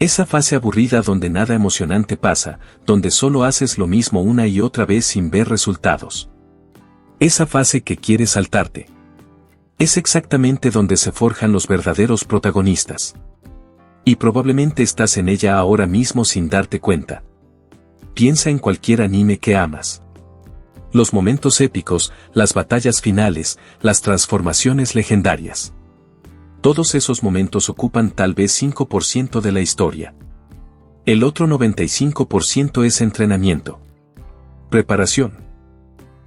Esa fase aburrida donde nada emocionante pasa, donde solo haces lo mismo una y otra vez sin ver resultados. Esa fase que quieres saltarte. Es exactamente donde se forjan los verdaderos protagonistas. Y probablemente estás en ella ahora mismo sin darte cuenta. Piensa en cualquier anime que amas. Los momentos épicos, las batallas finales, las transformaciones legendarias. Todos esos momentos ocupan tal vez 5% de la historia. El otro 95% es entrenamiento. Preparación.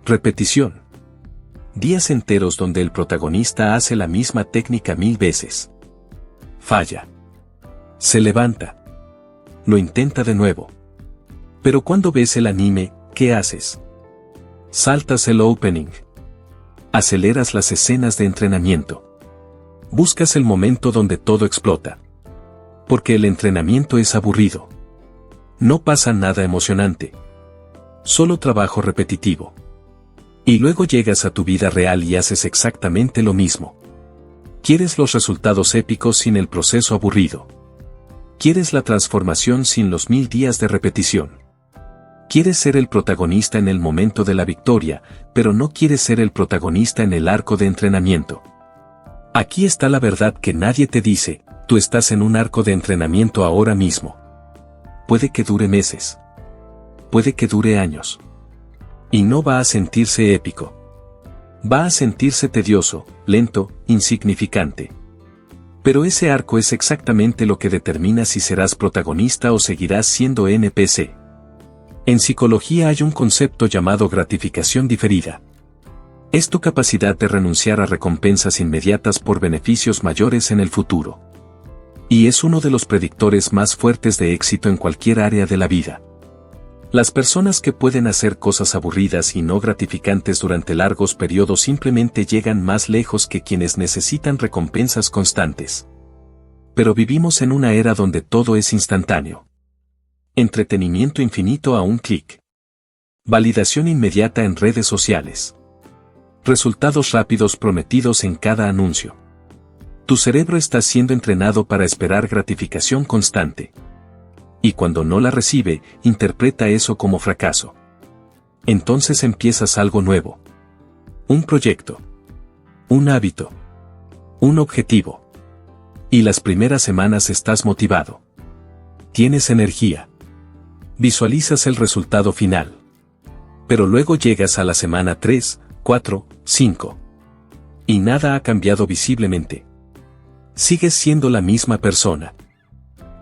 Repetición. Días enteros donde el protagonista hace la misma técnica 1000 veces. Falla. Se levanta. Lo intenta de nuevo. Pero cuando ves el anime, ¿qué haces? Saltas el opening. Aceleras las escenas de entrenamiento. Buscas el momento donde todo explota. Porque el entrenamiento es aburrido. No pasa nada emocionante. Solo trabajo repetitivo. Y luego llegas a tu vida real y haces exactamente lo mismo. Quieres los resultados épicos sin el proceso aburrido. Quieres la transformación sin los 1000 días de repetición. Quieres ser el protagonista en el momento de la victoria, pero no quieres ser el protagonista en el arco de entrenamiento. Aquí está la verdad que nadie te dice, tú estás en un arco de entrenamiento ahora mismo. Puede que dure meses. Puede que dure años. Y no va a sentirse épico. Va a sentirse tedioso, lento, insignificante. Pero ese arco es exactamente lo que determina si serás protagonista o seguirás siendo NPC. En psicología hay un concepto llamado gratificación diferida. Es tu capacidad de renunciar a recompensas inmediatas por beneficios mayores en el futuro. Y es uno de los predictores más fuertes de éxito en cualquier área de la vida. Las personas que pueden hacer cosas aburridas y no gratificantes durante largos periodos simplemente llegan más lejos que quienes necesitan recompensas constantes. Pero vivimos en una era donde todo es instantáneo. Entretenimiento infinito a un clic. Validación inmediata en redes sociales. Resultados rápidos prometidos en cada anuncio. Tu cerebro está siendo entrenado para esperar gratificación constante. Y cuando no la recibe, interpreta eso como fracaso. Entonces empiezas algo nuevo. Un proyecto. Un hábito. Un objetivo. Y las primeras semanas estás motivado. Tienes energía. Visualizas el resultado final. Pero luego llegas a la semana 3, 4, 5. Y nada ha cambiado visiblemente. Sigues siendo la misma persona.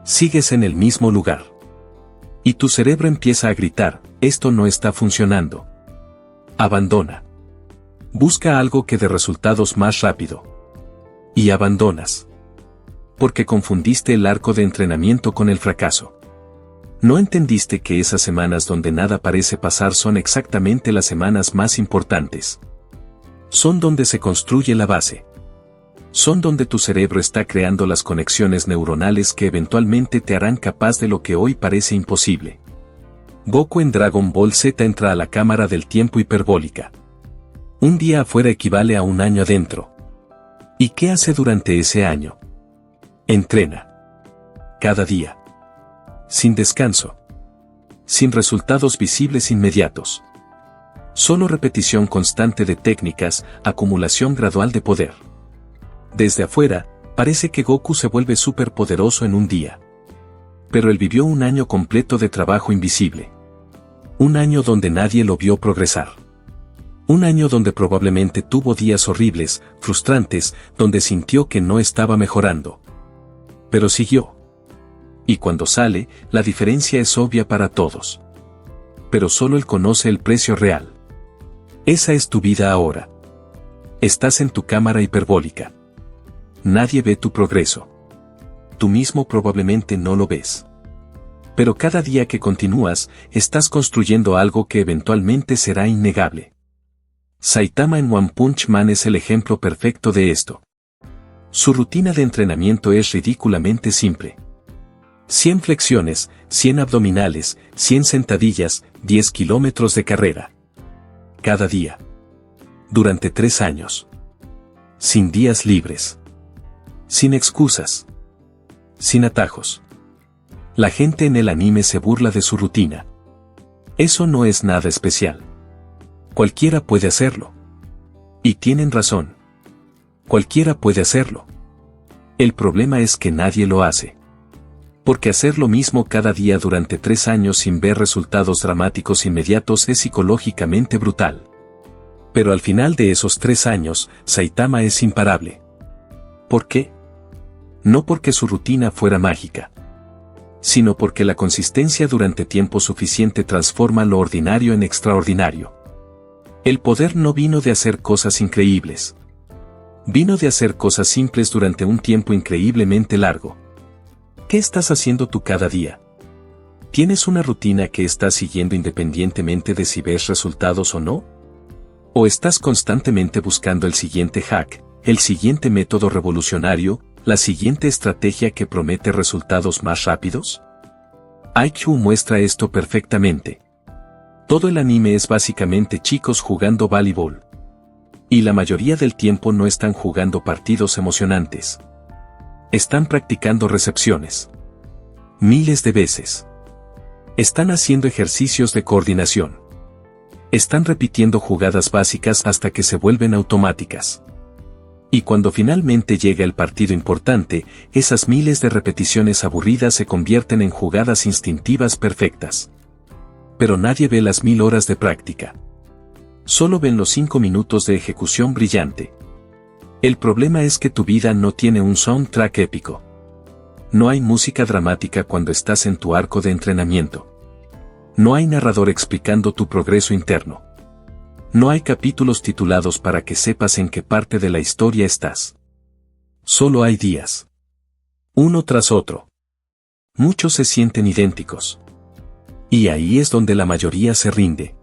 Sigues en el mismo lugar. Y tu cerebro empieza a gritar, esto no está funcionando. Abandona. Busca algo que dé resultados más rápido. Y abandonas. Porque confundiste el arco de entrenamiento con el fracaso. No entendiste que esas semanas donde nada parece pasar son exactamente las semanas más importantes. Son donde se construye la base. Son donde tu cerebro está creando las conexiones neuronales que eventualmente te harán capaz de lo que hoy parece imposible. Goku en Dragon Ball Z entra a la cámara del tiempo hiperbólica. Un día afuera equivale a un año adentro. ¿Y qué hace durante ese año? Entrena. Cada día. Sin descanso. Sin resultados visibles inmediatos. Solo repetición constante de técnicas, acumulación gradual de poder. Desde afuera, parece que Goku se vuelve superpoderoso en un día. Pero él vivió un año completo de trabajo invisible. Un año donde nadie lo vio progresar. Un año donde probablemente tuvo días horribles, frustrantes, donde sintió que no estaba mejorando. Pero siguió. Y cuando sale, la diferencia es obvia para todos. Pero solo él conoce el precio real. Esa es tu vida ahora. Estás en tu cámara hiperbólica. Nadie ve tu progreso. Tú mismo probablemente no lo ves. Pero cada día que continúas, estás construyendo algo que eventualmente será innegable. Saitama en One Punch Man es el ejemplo perfecto de esto. Su rutina de entrenamiento es ridículamente simple. 100 flexiones, 100 abdominales, 100 sentadillas, 10 kilómetros de carrera. Cada día. Durante 3 años. Sin días libres. Sin excusas. Sin atajos. La gente en el anime se burla de su rutina. Eso no es nada especial. Cualquiera puede hacerlo. Y tienen razón. Cualquiera puede hacerlo. El problema es que nadie lo hace. Porque hacer lo mismo cada día durante 3 años sin ver resultados dramáticos inmediatos es psicológicamente brutal. Pero al final de esos 3 años, Saitama es imparable. ¿Por qué? No porque su rutina fuera mágica, sino porque la consistencia durante tiempo suficiente transforma lo ordinario en extraordinario. El poder no vino de hacer cosas increíbles. Vino de hacer cosas simples durante un tiempo increíblemente largo. ¿Qué estás haciendo tú cada día? ¿Tienes una rutina que estás siguiendo independientemente de si ves resultados o no? ¿O estás constantemente buscando el siguiente hack, el siguiente método revolucionario, la siguiente estrategia que promete resultados más rápidos? IQ muestra esto perfectamente. Todo el anime es básicamente chicos jugando voleibol. Y la mayoría del tiempo no están jugando partidos emocionantes. Están practicando recepciones. Miles de veces. Están haciendo ejercicios de coordinación. Están repitiendo jugadas básicas hasta que se vuelven automáticas. Y cuando finalmente llega el partido importante, esas miles de repeticiones aburridas se convierten en jugadas instintivas perfectas. Pero nadie ve las 1000 horas de práctica. Solo ven los 5 minutos de ejecución brillante. El problema es que tu vida no tiene un soundtrack épico. No hay música dramática cuando estás en tu arco de entrenamiento. No hay narrador explicando tu progreso interno. No hay capítulos titulados para que sepas en qué parte de la historia estás. Solo hay días. Uno tras otro. Muchos se sienten idénticos. Y ahí es donde la mayoría se rinde.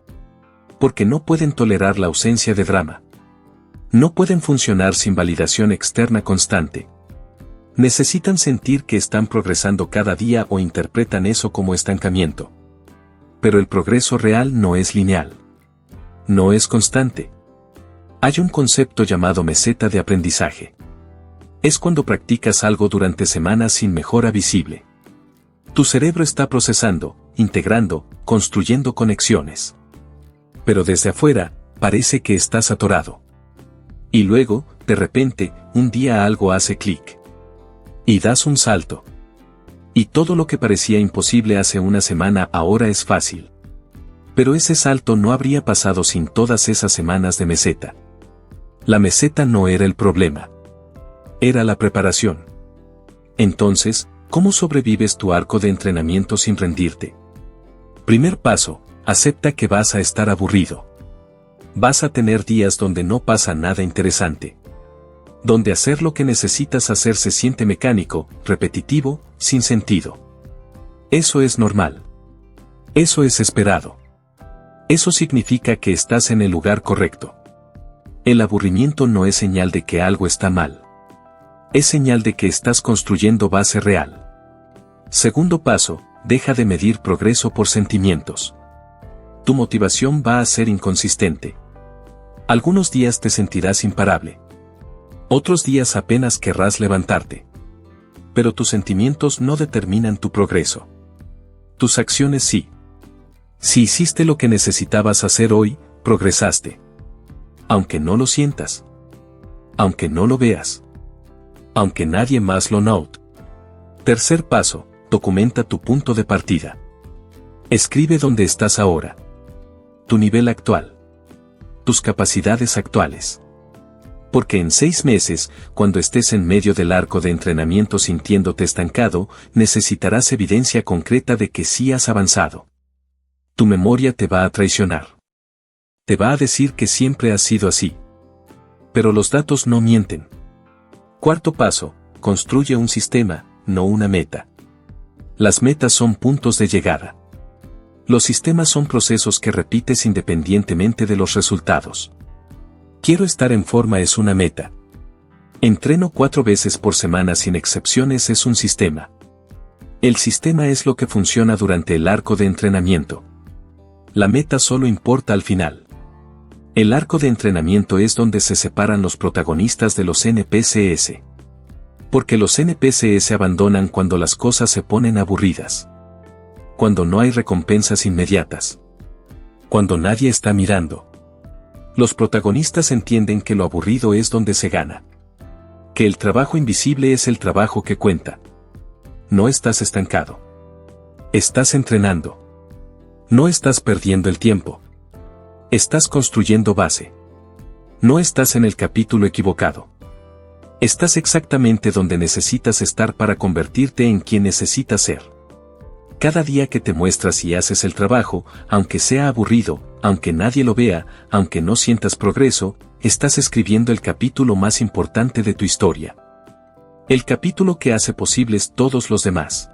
Porque no pueden tolerar la ausencia de drama. No pueden funcionar sin validación externa constante. Necesitan sentir que están progresando cada día o interpretan eso como estancamiento. Pero el progreso real no es lineal. No es constante. Hay un concepto llamado meseta de aprendizaje. Es cuando practicas algo durante semanas sin mejora visible. Tu cerebro está procesando, integrando, construyendo conexiones. Pero desde afuera, parece que estás atorado. Y luego, de repente, un día algo hace clic. Y das un salto. Y todo lo que parecía imposible hace una semana ahora es fácil. Pero ese salto no habría pasado sin todas esas semanas de meseta. La meseta no era el problema. Era la preparación. Entonces, ¿cómo sobrevives tu arco de entrenamiento sin rendirte? Primer paso, acepta que vas a estar aburrido. Vas a tener días donde no pasa nada interesante. Donde hacer lo que necesitas hacer se siente mecánico, repetitivo, sin sentido. Eso es normal. Eso es esperado. Eso significa que estás en el lugar correcto. El aburrimiento no es señal de que algo está mal. Es señal de que estás construyendo base real. Segundo paso, deja de medir progreso por sentimientos. Tu motivación va a ser inconsistente. Algunos días te sentirás imparable. Otros días apenas querrás levantarte. Pero tus sentimientos no determinan tu progreso. Tus acciones sí. Si hiciste lo que necesitabas hacer hoy, progresaste. Aunque no lo sientas. Aunque no lo veas. Aunque nadie más lo note. Tercer paso, documenta tu punto de partida. Escribe dónde estás ahora. Tu nivel actual. Tus capacidades actuales. Porque en 6 meses, cuando estés en medio del arco de entrenamiento sintiéndote estancado, necesitarás evidencia concreta de que sí has avanzado. Tu memoria te va a traicionar. Te va a decir que siempre has sido así. Pero los datos no mienten. Cuarto paso, construye un sistema, no una meta. Las metas son puntos de llegada. Los sistemas son procesos que repites independientemente de los resultados. Quiero estar en forma es una meta. Entreno 4 veces por semana sin excepciones es un sistema. El sistema es lo que funciona durante el arco de entrenamiento. La meta solo importa al final. El arco de entrenamiento es donde se separan los protagonistas de los NPCs. Porque los NPCs se abandonan cuando las cosas se ponen aburridas. cuando no hay recompensas inmediatas. Cuando nadie está mirando. Los protagonistas entienden que lo aburrido es donde se gana. Que el trabajo invisible es el trabajo que cuenta. No estás estancado. Estás entrenando. No estás perdiendo el tiempo. Estás construyendo base. No estás en el capítulo equivocado. Estás exactamente donde necesitas estar para convertirte en quien necesitas ser. Cada día que te muestras y haces el trabajo, aunque sea aburrido, aunque nadie lo vea, aunque no sientas progreso, estás escribiendo el capítulo más importante de tu historia. El capítulo que hace posibles todos los demás.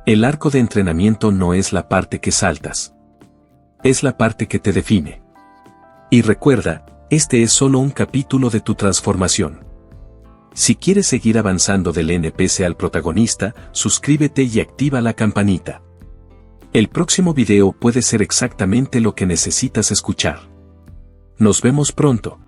El arco de entrenamiento no es la parte que saltas. Es la parte que te define. Y recuerda, este es solo un capítulo de tu transformación. Si quieres seguir avanzando del NPC al protagonista, suscríbete y activa la campanita. El próximo video puede ser exactamente lo que necesitas escuchar. Nos vemos pronto.